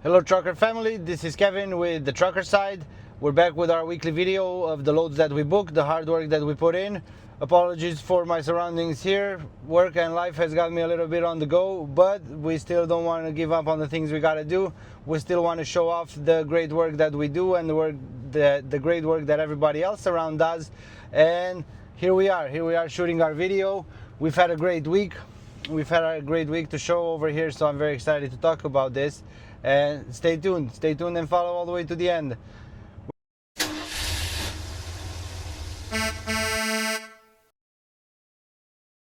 Hello trucker family, this is Kevin with the trucker side. We're back with our weekly video of the loads that we booked, the hard work that we put in. Apologies for my surroundings here. Work and life has got me a little bit on the go, but we still don't want to give up on the things we got to do. We still want to show off the great work that we do and the great work that everybody else around does. And here we are shooting our video. We've had a great week. We've had a great week to show over here, so I'm very excited to talk about this. And stay tuned and follow all the way to the end.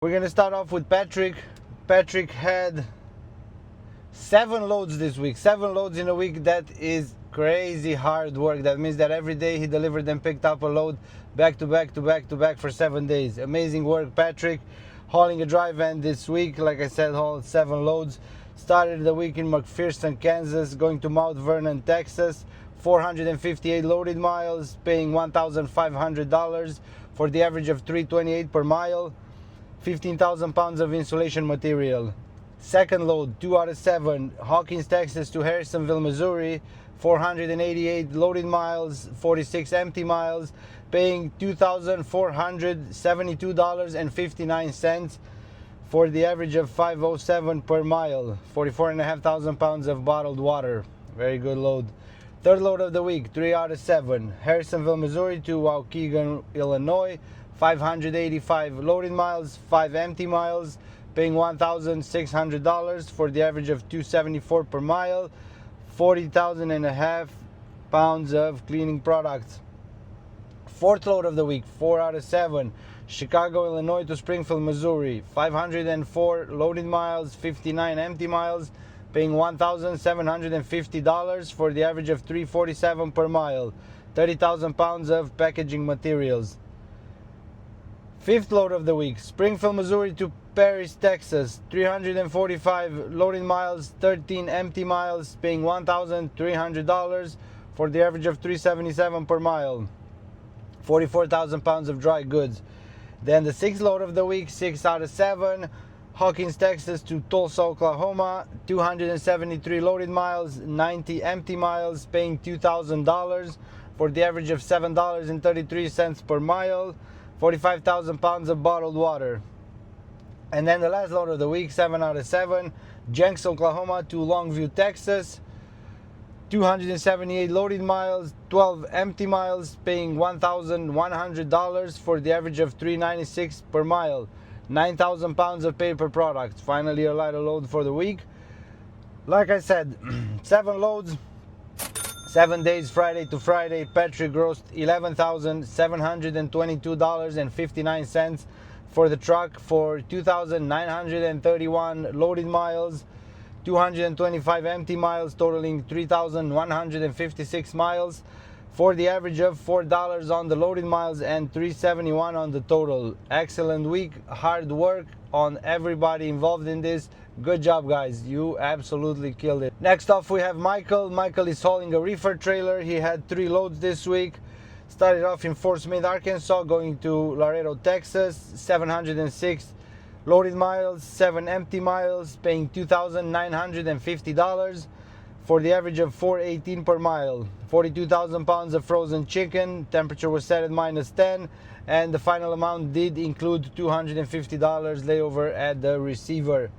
We're gonna start off with Patrick. Patrick had 7 loads this week. 7 loads in a week. That is crazy hard work. That means that every day he delivered and picked up a load back to back for 7 days. Amazing work, Patrick. Hauling a dry van this week, like I said, hauled 7 loads. Started the week in McPherson, Kansas, going to Mount Vernon, Texas. 458 loaded miles, paying $1,500 for the average of $328 per mile. 15,000 pounds of insulation material. Second load, 2 out of 7, Hawkins, Texas to Harrisonville, Missouri. 488 loaded miles, 46 empty miles, paying $2,472.59 for the average of $507 per mile. 44,500 pounds of bottled water. Very good load. Third load of the week, 3 out of 7, Harrisonville, Missouri to Waukegan, Illinois. 585 loaded miles, 5 empty miles, paying $1,600 for the average of $274 per mile. 40,500 pounds of cleaning products. Fourth load of the week, 4 out of 7, Chicago, Illinois to Springfield, Missouri. 504 loaded miles, 59 empty miles, paying $1,750 for the average of $347 per mile. 30,000 pounds of packaging materials. Fifth load of the week, Springfield, Missouri to Paris, Texas. 345 loaded miles, 13 empty miles, paying $1,300 for the average of $377 per mile. 44,000 pounds of dry goods. Then the sixth load of the week, 6 out of 7, Hawkins, Texas to Tulsa, Oklahoma. 273 loaded miles, 90 empty miles, paying $2,000 for the average of $7.33 per mile. 45,000 pounds of bottled water. And then the last load of the week, 7 out of 7, Jenks, Oklahoma to Longview, Texas. 278 loaded miles, 12 empty miles, paying $1,100 for the average of $396 per mile. 9,000 pounds of paper products. Finally a lighter load for the week. Like I said, 7 loads, 7 days, Friday to Friday. Patrick grossed $11,722.59 for the truck for 2,931 loaded miles, 225 empty miles, totaling 3,156 miles, for the average of $4 on the loaded miles and $371 on the total. Excellent week, hard work on everybody involved in this. Good job, guys. You absolutely killed it. Next off, we have Michael. Michael is hauling a reefer trailer. He had 3 loads this week. Started off in Fort Smith, Arkansas, going to Laredo, Texas. 706 loaded miles, 7 empty miles, paying $2,950 for the average of $418 per mile. 42,000 pounds of frozen chicken. Temperature was set at -10, and the final amount did include $250 layover at the receiver.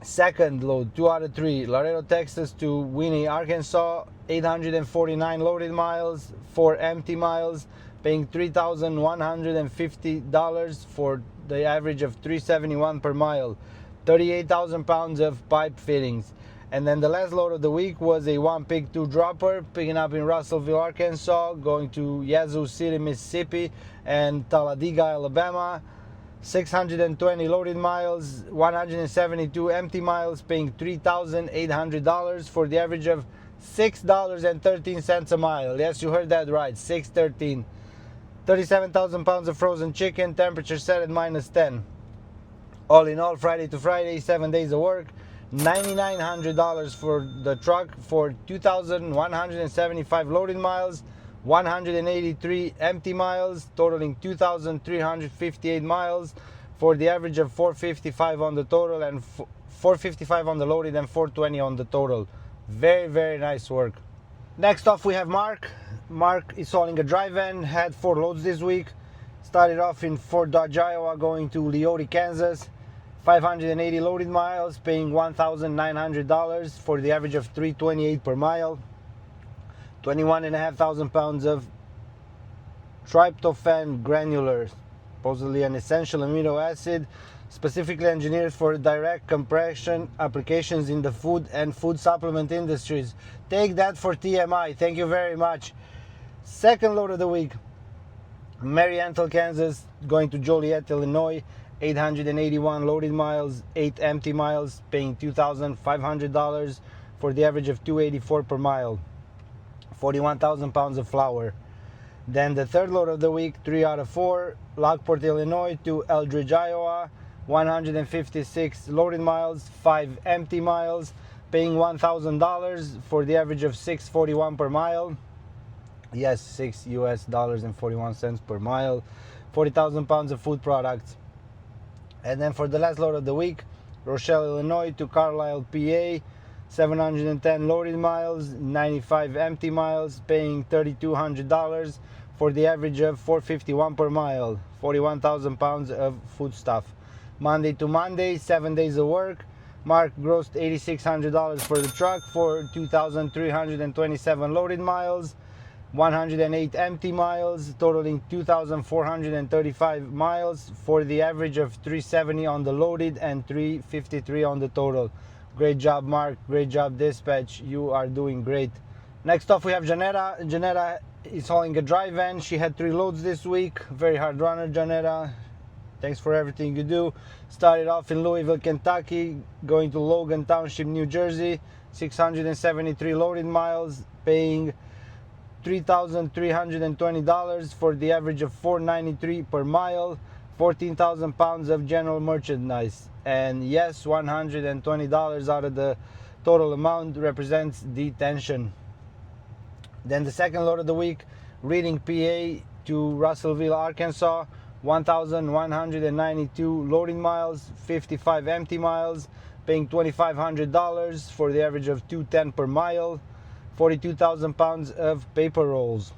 Second load, 2 out of 3, Laredo, Texas to Winnie, Arkansas. 849 loaded miles, 4 empty miles, paying $3,150 for the average of $371 per mile. 38,000 pounds of pipe fittings. And then the last load of the week was a 1-pick 2-dropper, picking up in Russellville, Arkansas, going to Yazoo City, Mississippi, and Talladega, Alabama. 620 loaded miles, 172 empty miles, paying $3,800 for the average of $6.13 a mile. Yes, you heard that right, $6.13. 37,000 pounds of frozen chicken, temperature set at -10. All in all, Friday to Friday, 7 days of work, $9,900 for the truck for 2,175 loaded miles, 183 empty miles, totaling 2,358 miles for the average of 455 on the total and 455 on the loaded and 420 on the total. Very, very nice work. Next off we have Mark. Mark is hauling a dry van, had 4 loads this week. Started off in Fort Dodge, Iowa, going to Leoti, Kansas. 580 loaded miles, paying $1,900 for the average of $328 per mile. 21,500 pounds of tryptophan granular, supposedly an essential amino acid, specifically engineered for direct compression applications in the food and food supplement industries. Take that for TMI. Thank you very much. Second load of the week, Marienthal, Kansas, going to Joliet, Illinois. 881 loaded miles, 8 empty miles, paying $2,500 for the average of $284 per mile. 41,000 pounds of flour. Then the third load of the week, 3 out of 4, Lockport, Illinois to Eldridge, Iowa. 156 loaded miles, 5 empty miles, paying $1,000 for the average of $641 per mile. Yes, $6.41 per mile. 40,000 pounds of food products. And then for the last load of the week, Rochelle, Illinois to Carlisle, PA. 710 loaded miles, 95 empty miles, paying $3,200 for the average of $451 per mile. 41,000 pounds of food stuff. Monday to Monday, 7 days of work. Mark grossed $8,600 for the truck for 2,327 loaded miles, 108 empty miles, totaling 2,435 miles for the average of 370 on the loaded and 353 on the total. Great job, Mark. Great job, dispatch. You are doing great. Next off, we have Janetta. Janetta is hauling a dry van. She had 3 loads this week. Very hard runner, Janetta. Thanks for everything you do. Started off in Louisville, Kentucky, going to Logan Township, New Jersey. 673 loaded miles, paying $3,320 for the average of $493 per mile. 14,000 pounds of general merchandise. And yes, $120 out of the total amount represents detention. Then the second load of the week, Reading, PA to Russellville, Arkansas. 1,192 loading miles, 55 empty miles, paying $2,500 for the average of $210 per mile. 42,000 pounds of paper rolls.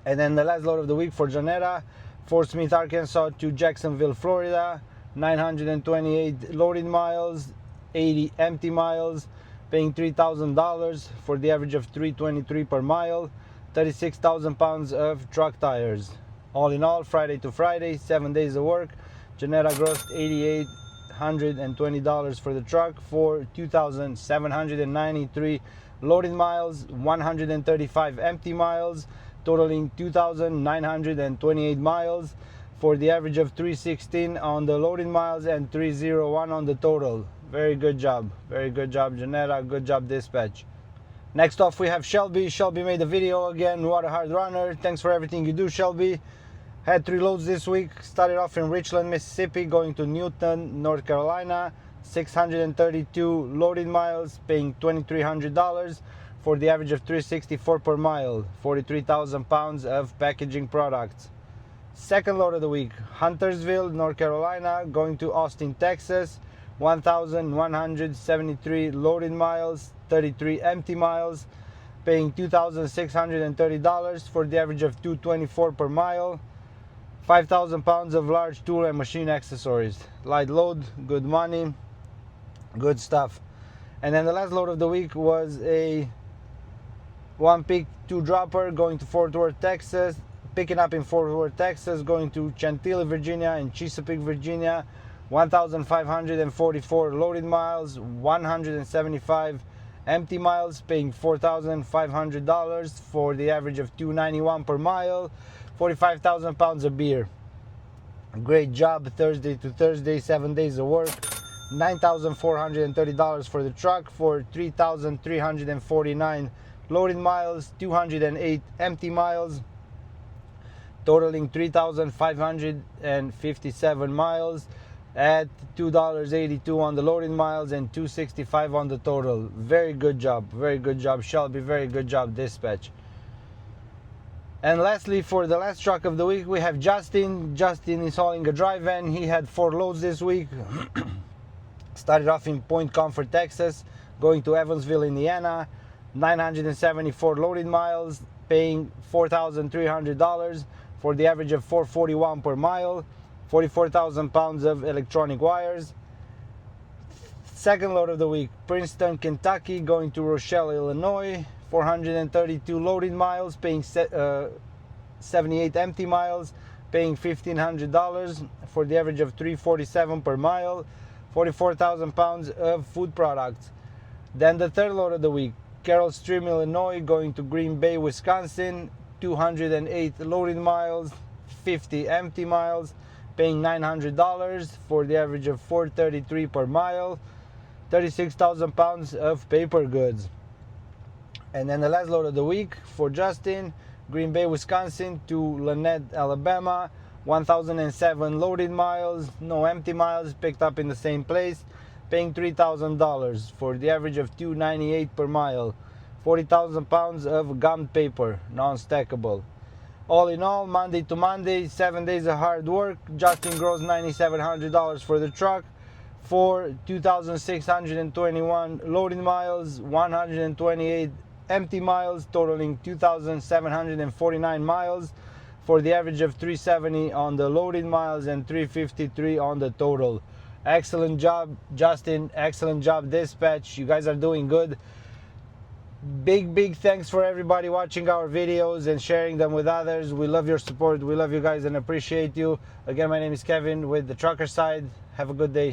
And then the last load of the week for Janetta, Fort Smith, Arkansas to Jacksonville, Florida. 928 loaded miles, 80 empty miles, paying $3,000 for the average of $323 per mile. 36,000 pounds of truck tires. All in all, Friday to Friday, 7 days of work. Janetta grossed $8,820 for the truck for 2,793 loaded miles, 135 empty miles, totaling 2,928 miles for the average of 316 on the loaded miles and 301 on the total. Very good job. Very good job, Janetta. Good job, dispatch. Next off, we have Shelby. Shelby made a video again. What a hard runner. Thanks for everything you do, Shelby. Had 3 loads this week. Started off in Richland, Mississippi, going to Newton, North Carolina. 632 loaded miles, paying $2,300 for the average of $364 per mile. 43,000 pounds of packaging products. Second load of the week, Huntersville, North Carolina, going to Austin, Texas. 1,173 loaded miles, 33 empty miles, paying $2,630 for the average of $224 per mile. 5,000 pounds of large tool and machine accessories. Light load, good money, good stuff. And then the last load of the week was a 1-pick 2-dropper going to Fort Worth, Texas. Picking up in Fort Worth, Texas, going to Chantilly, Virginia and Chesapeake, Virginia. 1,544 loaded miles, 175 empty miles, paying $4,500 for the average of $291 per mile. 45,000 pounds of beer. Great job, Thursday to Thursday, 7 days of work. $9,430 for the truck for 3,349 loaded miles, 208 empty miles, totaling 3,557 miles at $2.82 on the loaded miles and $2.65 on the total. Very good job, Shelby. Very good job, dispatch. And lastly, for the last truck of the week, we have Justin. Justin is hauling a dry van. He had 4 loads this week. Started off in Point Comfort, Texas, going to Evansville, Indiana. 974 loaded miles, paying $4,300 for the average of $441 per mile. 44,000 pounds of electronic wires. Second load of the week, Princeton, Kentucky, going to Rochelle, Illinois. 432 loaded miles, paying 78 empty miles, paying $1,500 for the average of $347 per mile. 44,000 pounds of food products. Then the third load of the week, Carroll Stream, Illinois, going to Green Bay, Wisconsin. 208 loaded miles, 50 empty miles, paying $900 for the average of $433 per mile. 36,000 pounds of paper goods. And then the last load of the week for Justin, Green Bay, Wisconsin to Lanett, Alabama. 1,007 loaded miles, no empty miles, picked up in the same place, paying $3,000 for the average of $298 per mile. 40,000 pounds of gummed paper, non-stackable. All in all, Monday to Monday, 7 days of hard work. Justin grows $9,700 for the truck, for 2,621 loaded miles, 128 empty miles, totaling 2,749 miles, for the average of 370 on the loaded miles and 353 on the total. Excellent job, Justin. Excellent job, dispatch. You guys are doing good. Big thanks for everybody watching our videos and sharing them with others. We love your support. We love you guys and appreciate you. Again, my name is Kevin with the Trucker Side. Have a good day.